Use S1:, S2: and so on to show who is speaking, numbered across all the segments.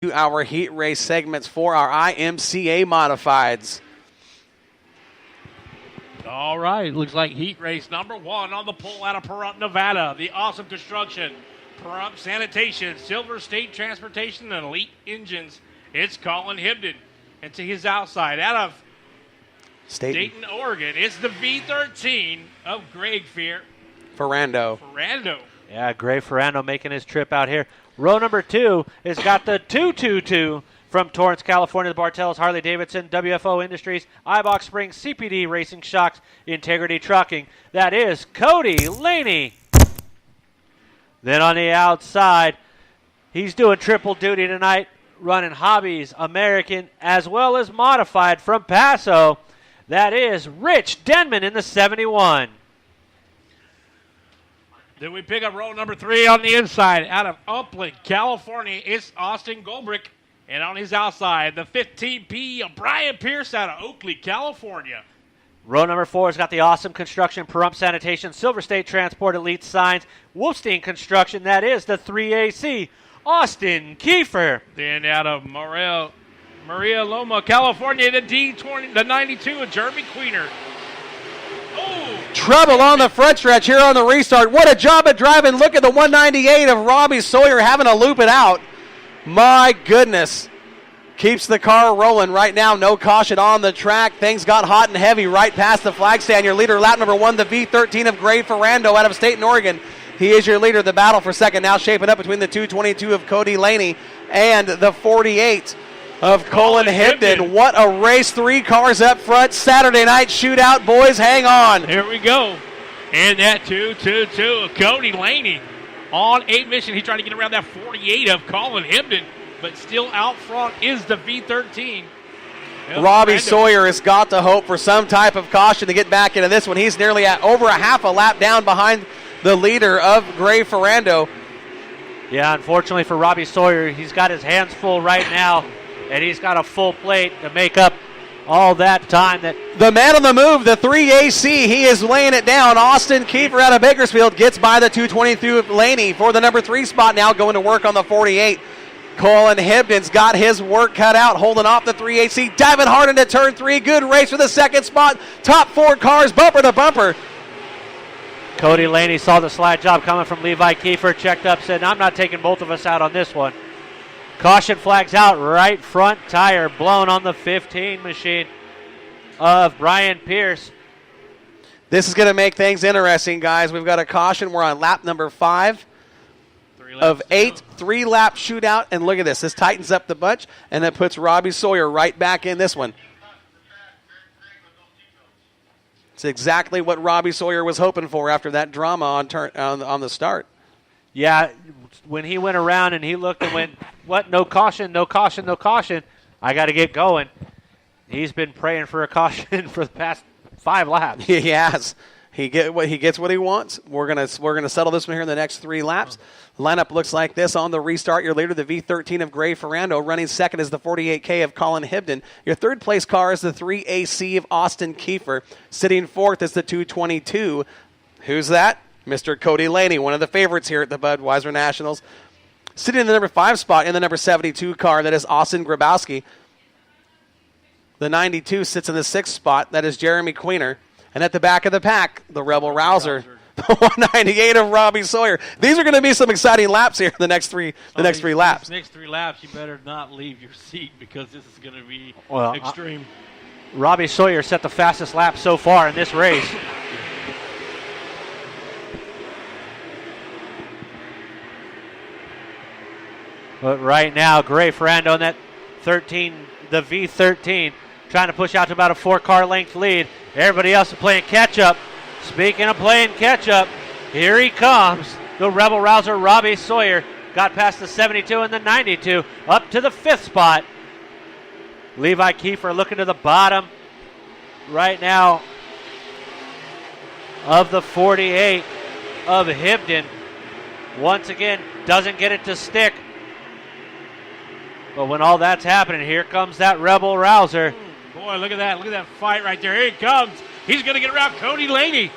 S1: our heat race segments for our IMCA modifieds.
S2: All right, looks like heat race number 1 on the pole out of Pahrump, Nevada. The Awesome Construction, Pahrump Sanitation, Silver State Transportation, and Elite Engines. It's Colin Hibden. And to his outside, out of Dayton, Oregon, it's the V13 of Greg
S1: Ferrando.
S3: Yeah, Greg Ferrando making his trip out here. Row number 2 has got the 222 from Torrance, California, the Bartels, Harley-Davidson, WFO Industries, iBox Springs, CPD Racing Shocks, Integrity Trucking. That is Cody Laney. Then on the outside, he's doing triple duty tonight, running hobbies, American, as well as modified from Paso. That is Rich Denman in the 71.
S2: Then we pick up row number 3 on the inside. Out of Upland, California, it's Austin Goldbrick. And on his outside, the 15P of Brian Pierce out of Oakley, California.
S3: Row number 4 has got the Awesome Construction, Pahrump Sanitation, Silver State Transport, Elite Signs, Wolfstein Construction. That is the 3AC, Austin Kiefer.
S2: Then out of Maria Loma, California, the D20, the 92 of Jeremy Queener. Oh!
S1: Trouble on the front stretch here on the restart. What a job at driving. Look at the 198 of Robbie Sawyer having to loop it out. My goodness. Keeps the car rolling right now. No caution on the track. Things got hot and heavy right past the flag stand. Your leader, lap number 1, the V13 of Greg Ferrando out of Staten, Oregon. He is your leader. The battle for second now shaping up between the 222 of Cody Laney and the 48 of Colin Hibden. What a race. 3 cars up front. Saturday night shootout. Boys, hang on.
S2: Here we go. And that 222 of Cody Laney on a mission. He's trying to get around that 48 of Colin Hibden, but still out front is the V13.
S1: Robbie Sawyer has got to hope for some type of caution to get back into this one. He's nearly at over a half a lap down behind the leader of Greg Ferrando.
S3: Yeah, unfortunately for Robbie Sawyer, he's got his hands full right now, and he's got a full plate to make up all that time. That
S1: the man on the move, the 3AC, he is laying it down. Austin Kiefer out of Bakersfield gets by the 222 of Laney for the number 3 spot now, going to work on the 48. Colin Hibden's got his work cut out, holding off the 3AC, diving hard into turn 3. Good race for the second spot. Top 4 cars, bumper to bumper.
S3: Cody Laney saw the slide job coming from Levi Kiefer, checked up, said, I'm not taking both of us out on this one. Caution flags out, right front tire blown on the 15 machine of Brian Pierce.
S1: This is going to make things interesting, guys. We've got a caution. We're on lap number 5 of 8, 3-lap shootout. And look at this. This tightens up the bunch, and it puts Robbie Sawyer right back in this one. It's exactly what Robbie Sawyer was hoping for after that drama on the start.
S3: Yeah, when he went around and he looked and went, what, no caution, no caution, no caution. I got to get going. He's been praying for a caution for the past 5 laps.
S1: He has. He gets what he wants. We're gonna settle this one here in the next 3 laps. The lineup looks like this on the restart. Your leader, the V13 of Greg Ferrando. Running second is the 48K of Colin Hibden. Your third place car is the 3AC of Austin Kiefer. Sitting fourth is the 222. Who's that? Mr. Cody Laney, one of the favorites here at the Budweiser Nationals. Sitting in the number 5 spot in the number 72 car, that is Austin Grabowski. The 92 sits in the 6th spot, that is Jeremy Queener. And at the back of the pack, the Rebel Rouser, the 198 of Robbie Sawyer. These are going to be some exciting laps here in the next 3 laps.
S2: Next 3 laps, you better not leave your seat because this is going to be extreme.
S3: Robbie Sawyer set the fastest lap so far in this race. But right now, Greg Ferrando in that 13, the V13, trying to push out to about a 4-car length lead. Everybody else is playing catch-up. Speaking of playing catch-up, here he comes. The Rebel Rouser, Robbie Sawyer, got past the 72 and the 92, up to the 5th spot. Levi Kiefer looking to the bottom right now of the 48 of Hibden. Once again, doesn't get it to stick. But when all that's happening, here comes that Rebel Rouser.
S2: Boy, look at that. Look at that fight right there. Here he comes. He's going to get around Cody Laney.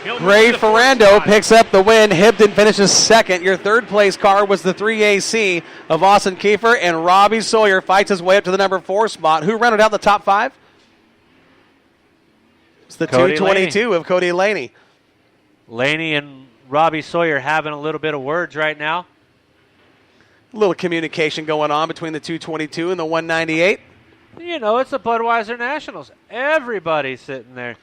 S2: He'll move
S1: Gray
S2: to the fourth
S1: Ferrando
S2: spot.
S1: picks up the win. Hibden finishes second. Your third place car was the 3AC of Austin Kiefer, and Robbie Sawyer fights his way up to the number 4 spot. Who rounded out the top 5? It's the
S3: Cody
S1: 222 of Cody Laney.
S3: Laney and Robbie Sawyer having a little bit of words right now.
S1: A little communication going on between the 222 and the 198.
S3: You know, it's the Budweiser Nationals. Everybody's sitting there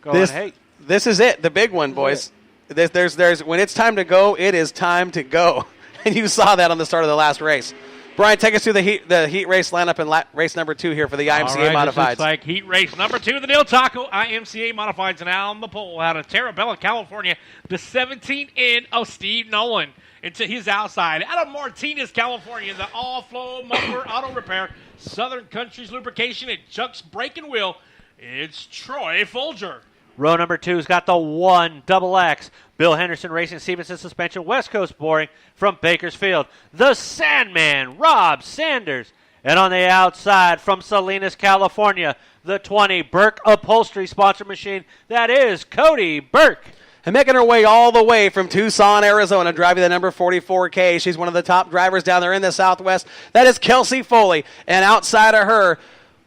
S3: going, hey.
S1: This is it, the big one, boys. There's when it's time to go, it is time to go. And you saw that on the start of the last race. Brian, take us through the heat race lineup and race number 2 here for the IMCA
S2: All right,
S1: Modifieds.
S2: this looks like heat race number 2 of the Del Taco IMCA Modifieds, and out on the pole out of Terrabella, California, the 17 in of Steve Nolan. Into his outside, out of Martinez, California, the all-flow muffler auto repair, Southern Countries lubrication, and Chuck's brake and wheel. It's Troy Folger.
S3: Row number 2's got the 1 double X. Bill Henderson Racing Stevenson Suspension, West Coast Boring from Bakersfield. The Sandman, Rob Sanders. And on the outside from Salinas, California, the 20 Burke Upholstery sponsor machine. That is Cody Burke.
S1: And making her way all the way from Tucson, Arizona, driving the number 44K. She's one of the top drivers down there in the Southwest. That is Kelsey Foley. And outside of her,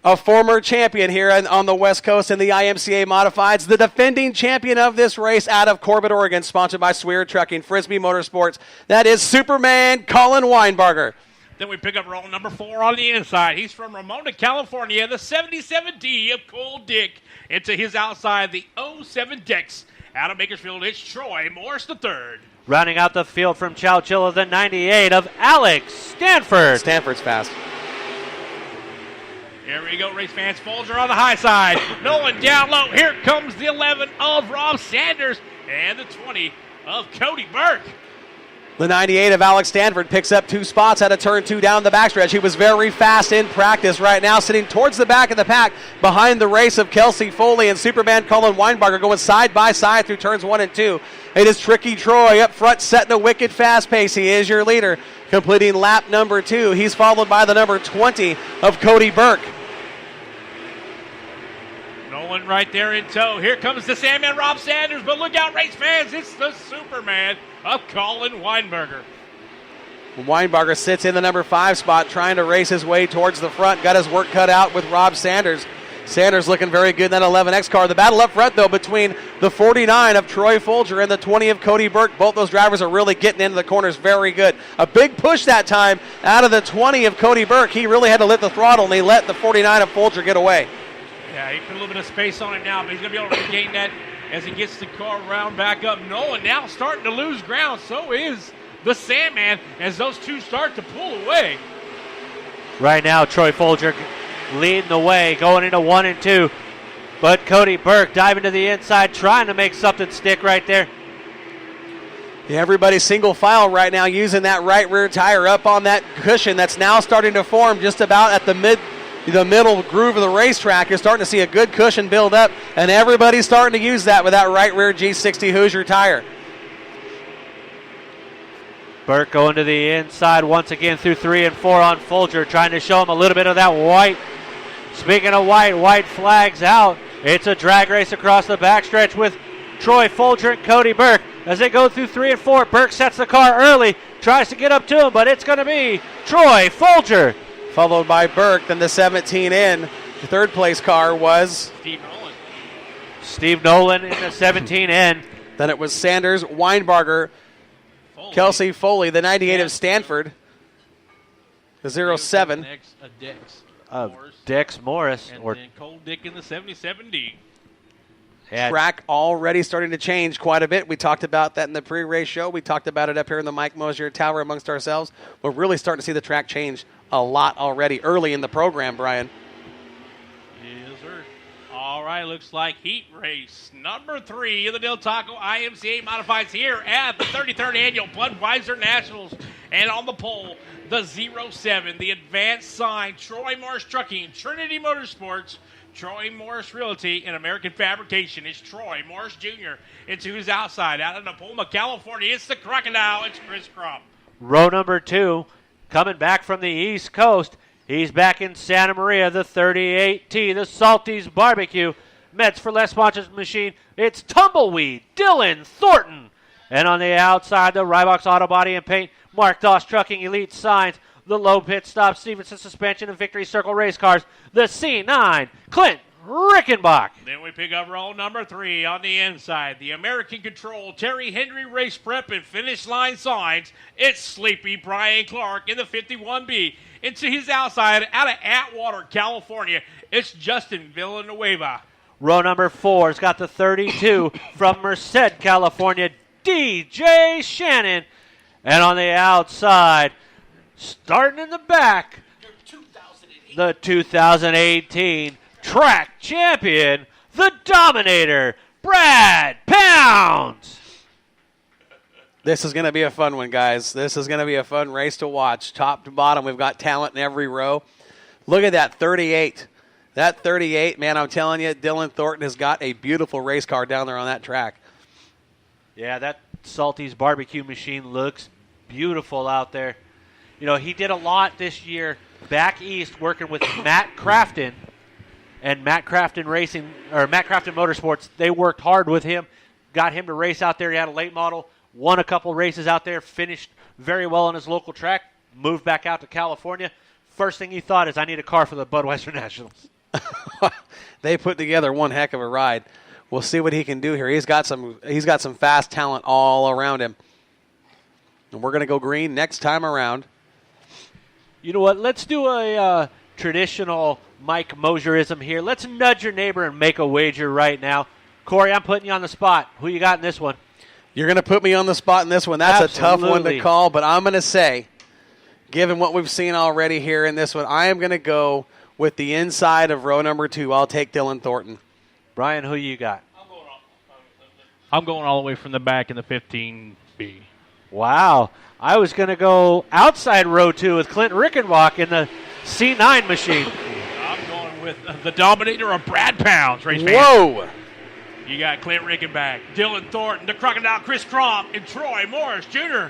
S1: a former champion here on the West Coast in the IMCA Modifieds, the defending champion of this race out of Corbett, Oregon, sponsored by Swear Trucking, Frisbee Motorsports. That is Superman Colin Weinbarger.
S2: Then we pick up roll number 4 on the inside. He's from Ramona, California, the 77D of Cole Dick. Into his outside, the 07 Dex. Out of Bakersfield, it's Troy Morris III.
S3: Rounding out the field from Chowchilla, the 98 of Alex Stanford.
S1: Stanford's fast.
S2: Here we go, race fans. Folger on the high side. Nolan down low. Here comes the 11 of Rob Sanders and the 20 of Cody Burke.
S1: The 98 of Alex Stanford picks up 2 spots out of turn 2 down the backstretch. He was very fast in practice. Right now sitting towards the back of the pack behind the race of Kelsey Foley and Superman Colin Weinbarger going side by side through turns 1 and 2. It is Tricky Troy up front setting a wicked fast pace. He is your leader, completing lap number 2. He's followed by the number 20 of Cody Burke.
S2: Nolan right there in tow. Here comes the Sandman, Rob Sanders. But look out, race fans. It's the Superman of Colin Weinberger.
S1: Weinbarger sits in the number 5 spot trying to race his way towards the front. Got his work cut out with Rob Sanders. Sanders looking very good in that 11X car. The battle up front, though, between the 49 of Troy Folger and the 20 of Cody Burke. Both those drivers are really getting into the corners very good. A big push that time out of the 20 of Cody Burke. He really had to lift the throttle, and he let the 49 of Folger get away.
S2: Yeah, he put a little bit of space on it now, but he's going to be able to regain that as he gets the car round back up. Nolan now starting to lose ground. So is the Sandman as those two start to pull away.
S3: Right now, Troy Folger leading the way, going into 1 and 2. But Cody Burke diving to the inside, trying to make something stick right there.
S1: Yeah, everybody's single file right now using that right rear tire up on that cushion that's now starting to form just about at the middle groove of the racetrack. You're starting to see a good cushion build up, and everybody's starting to use that with that right rear G60 Hoosier tire.
S3: Burke going to the inside once again through 3 and 4 on Folger, trying to show him a little bit of that white. Speaking of white flags out. It's a drag race across the backstretch with Troy Folger and Cody Burke. As they go through 3 and 4, Burke sets the car early, tries to get up to him, but it's going to be Troy Folger.
S1: Followed by Burke, then the 17 in. The third place car was
S2: Steve Nolan.
S3: In the 17 in.
S1: Then it was Sanders, Weinbarger,
S2: Foley.
S1: Kelsey Foley, the 98 of Stanford, the 07.
S2: Next, Dex.
S3: Dex Morris.
S2: And then Cole Dick in the 77D.
S1: Track already starting to change quite a bit. We talked about that in the pre-race show. We talked about it up here in the Mike Mosier Tower amongst ourselves. We're really starting to see the track change a lot already early in the program, Brian.
S2: Yes, sir. All right, looks like heat race number 3 of the Del Taco IMCA Modifieds here at the 33rd Annual Budweiser Nationals. And on the pole, the 07, the Advanced Sign, Troy Morris Trucking, Trinity Motorsports, Troy Morris Realty, and American Fabrication. It's Troy Morris Jr. into his outside. Out of Napoma, California, it's the Crocodile. It's Chris Crump.
S3: Row number 2, coming back from the East Coast. He's back in Santa Maria, the 38T, the Salty's Barbecue. Meds for Less sponsored machine. It's Tumbleweed, Dylan Thornton. And on the outside, the Rybox Auto Body and Paint, Mark Doss Trucking Elite Signs, the Low Pit Stop, Stevenson Suspension and Victory Circle Race Cars, the C9, Clint Rickenbach.
S2: Then we pick up roll number 3 on the inside. The American Control, Terry Henry Race Prep and Finish Line Signs. It's Sleepy Brian Clark in the 51B. Into his outside, out of Atwater, California, it's Justin Villanueva.
S3: Row number 4's got the 32 from Merced, California, DJ Shannon. And on the outside, starting in the back, the 2018 track champion, the Dominator, Brad Pounds.
S1: This is going to be a fun one, guys. This is going to be a fun race to watch. Top to bottom, we've got talent in every row. Look at that 38. That 38, man, I'm telling you, Dylan Thornton has got a beautiful race car down there on that track.
S3: Yeah, that Salty's barbecue machine looks beautiful out there. You know, he did a lot this year back east working with Matt Crafton and Matt Crafton Racing, or Matt Crafton Motorsports. They worked hard with him, got him to race out there. He had a late model, won a couple races out there, finished very well on his local track, moved back out to California. First thing he thought is, I need a car for the Budweiser Nationals.
S1: They put together one heck of a ride. We'll see what he can do here. He's got some fast talent all around him. And we're going to go green next time around.
S3: You know what? Let's do a traditional Mike Mosierism here. Let's nudge your neighbor and make a wager right now. Corey, I'm putting you on the spot. Who you got in this one?
S1: You're going to put me on the spot in this one. That's
S3: Absolutely.
S1: a tough one to call, but I'm going to say, given what we've seen already here in this one, I am going to go with the inside of row number 2. I'll take Dylan Thornton.
S3: Brian, who you got?
S2: I'm going all the way from the back in the 15B.
S3: Wow. I was going to go outside row 2 with Clint Rickenbach in the C9 machine.
S2: I'm going with the Dominator of Brad Pounds, race fans.
S1: Whoa!
S2: You got Clint Rickenbach, Dylan Thornton, the Crocodile Chris Crump, and Troy Morris Jr.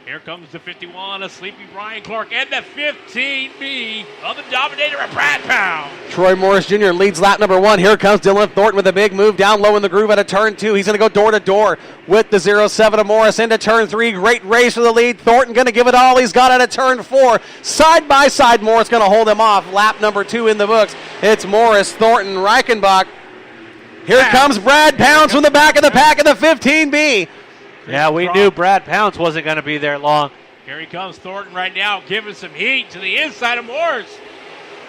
S2: Here comes the 51 of Sleepy Brian Clark and the 15B of the Dominator of Brad Pound.
S1: Troy Morris Jr. leads lap number 1. Here comes Dylan Thornton with a big move down low in the groove out of turn 2. He's going to go door to door with the 07 of Morris into turn 3. Great race for the lead. Thornton going to give it all he's got out of turn 4. Side by side, Morris going to hold him off. Lap number 2 in the books. It's Morris, Thornton, Reichenbach. Here comes Brad Pounds from the back of the pack in the 15B.
S3: Yeah, we knew Brad Pounds wasn't going to be there long.
S2: Here he comes, Thornton right now, giving some heat to the inside of Morris.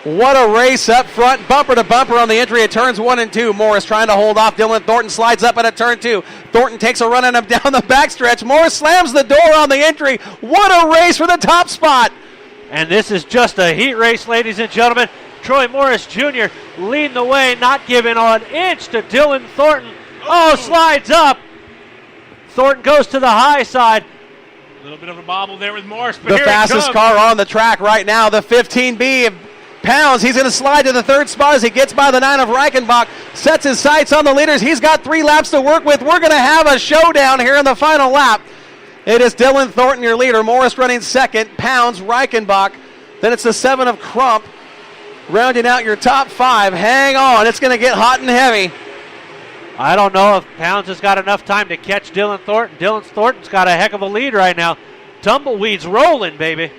S1: What a race up front, bumper to bumper on the entry at turns 1 and 2. Morris trying to hold off Dylan Thornton, slides up at a turn 2. Thornton takes a run at him down the backstretch. Morris slams the door on the entry. What a race for the top spot.
S3: And this is just a heat race, ladies and gentlemen. Troy Morris Jr. leading the way, not giving an inch to Dylan Thornton. Oh, slides up. Thornton goes to the high side.
S2: A little bit of a bobble there with Morris, but
S1: The
S2: here
S1: fastest
S2: it comes.
S1: car on the track right now, the 15B of Pounds. He's going to slide to the 3rd spot as he gets by the 9 of Reichenbach, sets his sights on the leaders. He's got 3 laps to work with. We're going to have a showdown here in the final lap. It is Dylan Thornton, your leader. Morris running 2nd, Pounds, Reichenbach. Then it's the 7 of Crump, rounding out your top 5. Hang on, it's going to get hot and heavy.
S3: I don't know if Pounds has got enough time to catch Dylan Thornton. Dylan Thornton's got a heck of a lead right now. Tumbleweed's rolling, baby.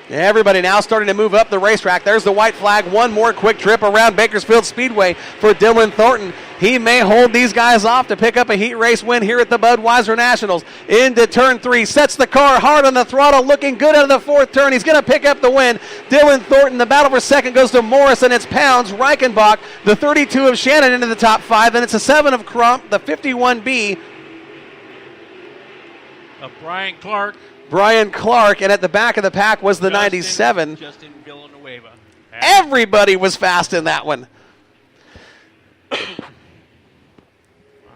S1: Everybody now starting to move up the racetrack. There's the white flag. One more quick trip around Bakersfield Speedway for Dylan Thornton. He may hold these guys off to pick up a heat race win here at the Budweiser Nationals. Into turn 3, sets the car hard on the throttle, looking good out of the 4th turn. He's going to pick up the win. Dylan Thornton, the battle for 2nd goes to Morris, and it's Pounds, Reichenbach, the 32 of Shannon into the top 5. Then it's a 7 of Crump, the 51B.
S2: Brian Clark.
S1: Brian Clark, and at the back of the pack was the 97.
S2: Justin Villanueva.
S1: Everybody was fast in that one.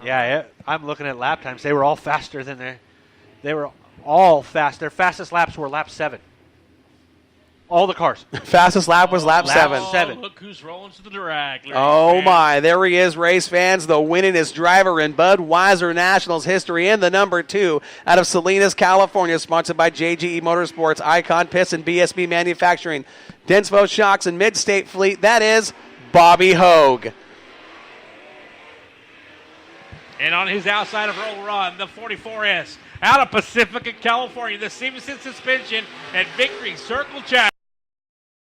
S3: Yeah, I'm looking at lap times. They were all faster than they were all fast. Their fastest laps were lap 7. All the cars.
S1: Fastest lap was lap 7.
S3: Seven.
S2: Look who's rolling to the drag.
S1: Oh my, there he is, race fans, the winningest driver in Budweiser Nationals history in the number 2 out of Salinas, California, sponsored by JGE Motorsports, Icon Piss and BSB Manufacturing, Densvo Shocks and Mid-State Fleet. That is Bobby Hogue.
S2: And on his outside of roll run, the 44S out of Pacifica, California, the Stevenson suspension and victory circle check.